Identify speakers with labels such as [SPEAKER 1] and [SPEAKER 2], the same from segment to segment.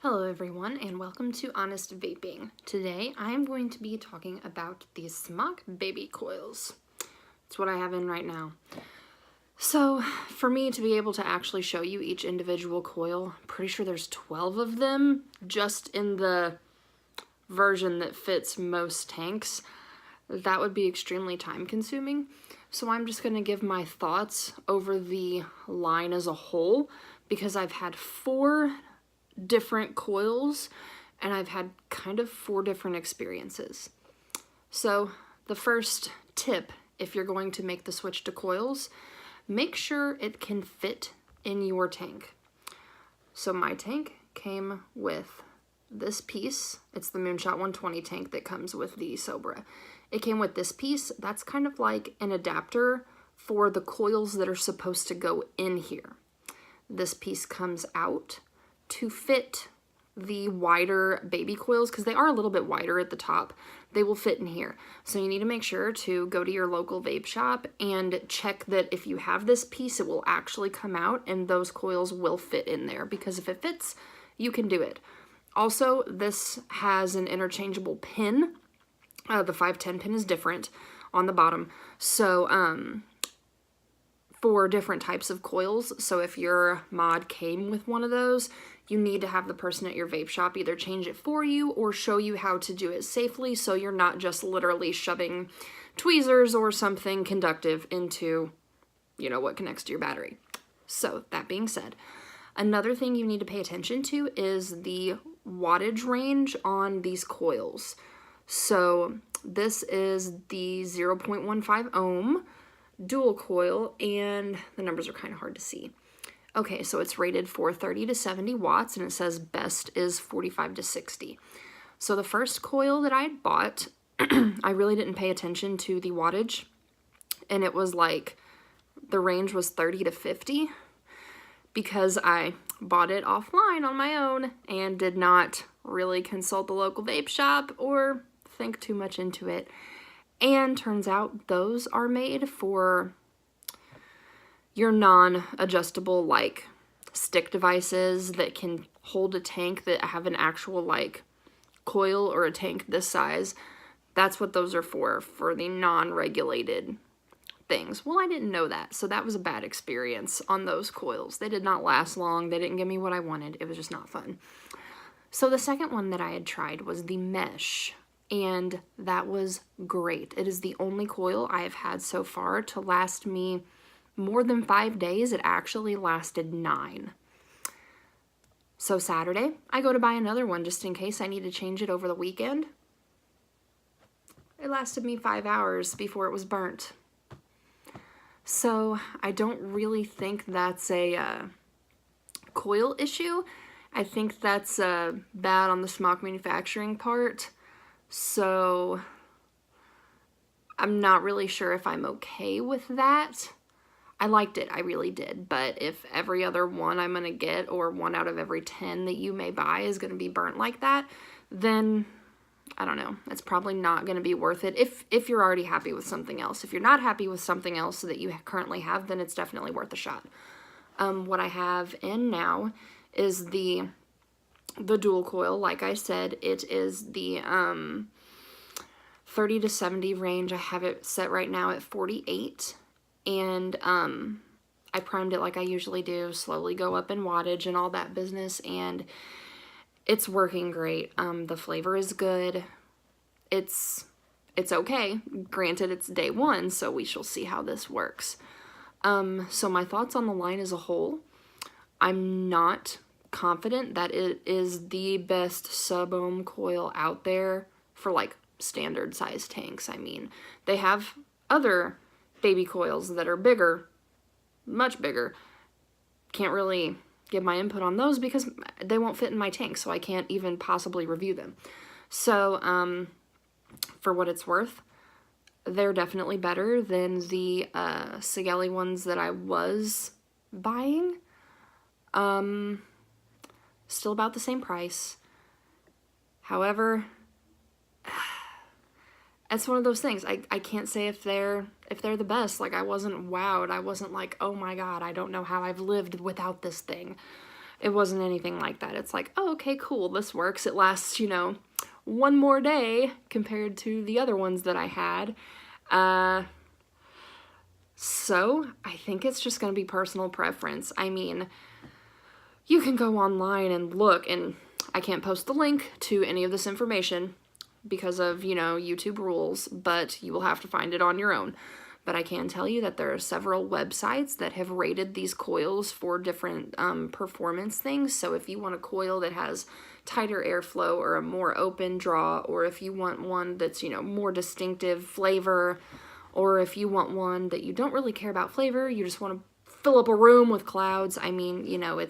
[SPEAKER 1] Hello everyone and welcome to Honest Vaping. Today I am going to be talking about the SMOK Baby coils. It's what I have in right now. So for me to be able to actually show you each individual coil, I'm pretty sure there's 12 of them just in the version that fits most tanks. That would be extremely time consuming. So I'm just going to give my thoughts over the line as a whole because I've had 4 different coils and I've had kind of 4 different experiences. So the first tip, if you're going to make the switch to coils, make sure it can fit in your tank. So my tank came with this piece. It's the Moonshot 120 tank that comes with the Sobra. It came with this piece. That's kind of like an adapter for the coils that are supposed to go in here. This piece comes out to fit the wider baby coils because they are a little bit wider at the top. They will fit in here. So you need to make sure to go to your local vape shop and check that if you have this piece, it will actually come out and those coils will fit in there, because if it fits, you can do it. Also, this has an interchangeable pin. The 510 pin is different on the bottom. So, for different types of coils. So if your mod came with one of those, you need to have the person at your vape shop either change it for you or show you how to do it safely so you're not just literally shoving tweezers or something conductive into, you know, what connects to your battery. So that being said, another thing you need to pay attention to is the wattage range on these coils. So this is the 0.15 ohm dual coil, and the numbers are kind of hard to see. Okay, so it's rated for 30 to 70 watts, and it says best is 45 to 60. So the first coil that I bought, I really didn't pay attention to the wattage, and it was like, the range was 30 to 50, because I bought it offline on my own and did not really consult the local vape shop or think too much into it. And turns out those are made for your non-adjustable like stick devices that can hold a tank that have an actual like coil or a tank this size. That's what those are for the non-regulated things. Well, I didn't know that, so that was a bad experience on those coils. They did not last long. They didn't give me what I wanted. It was just not fun. So the second one that I had tried was the mesh, and that was great. It is the only coil I have had so far to last me more than 5 days. It actually lasted 9. So Saturday, I go to buy another one just in case I need to change it over the weekend. It lasted me 5 hours before it was burnt. So I don't really think that's a coil issue. I think that's bad on the SMOK manufacturing part. So I'm not really sure if I'm okay with that. I liked it, I really did, but if every other one I'm gonna get, or 1 out of every 10 that you may buy is gonna be burnt like that, then I don't know, it's probably not gonna be worth it if you're already happy with something else. If you're not happy with something else that you currently have, then it's definitely worth a shot. What I have in now is the dual coil. Like I said, it is the 30 to 70 range. I have it set right now at 48, and I primed it like I usually do, slowly go up in wattage and all that business, and it's working great. The flavor is good. It's okay. Granted, it's day 1, so we shall see how this works. So my thoughts on the line as a whole, I'm not confident that it is the best sub-ohm coil out there for like standard size tanks. I mean, they have other baby coils that are bigger, much bigger. Can't really give my input on those because they won't fit in my tank, so I can't even possibly review them. So for what it's worth, they're definitely better than the Sigelli ones that I was buying. Still about the same price. However, it's one of those things. I can't say if they're the best. Like, I wasn't wowed. I wasn't like, oh my god, I don't know how I've lived without this thing. It wasn't anything like that. It's like, oh, okay, cool, this works. It lasts, you know, one more day compared to the other ones that I had. So I think it's just going to be personal preference. I mean, you can go online and look, and I can't post the link to any of this information because of, you know, YouTube rules, but you will have to find it on your own. But I can tell you that there are several websites that have rated these coils for different performance things. So if you want a coil that has tighter airflow or a more open draw, or if you want one that's, you know, more distinctive flavor, or if you want one that you don't really care about flavor, you just want to fill up a room with clouds, I mean, you know,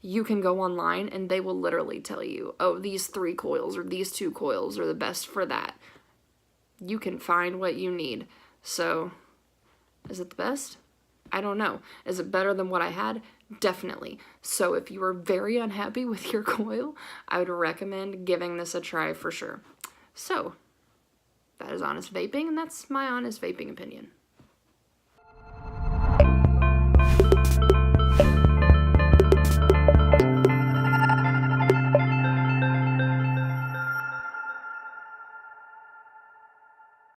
[SPEAKER 1] you can go online and they will literally tell you, oh, these 3 coils or these 2 coils are the best for that. You can find what you need. So, is it the best? I don't know. Is it better than what I had? Definitely. So if you are very unhappy with your coil, I would recommend giving this a try for sure. So, that is honest vaping, and that's my honest vaping opinion.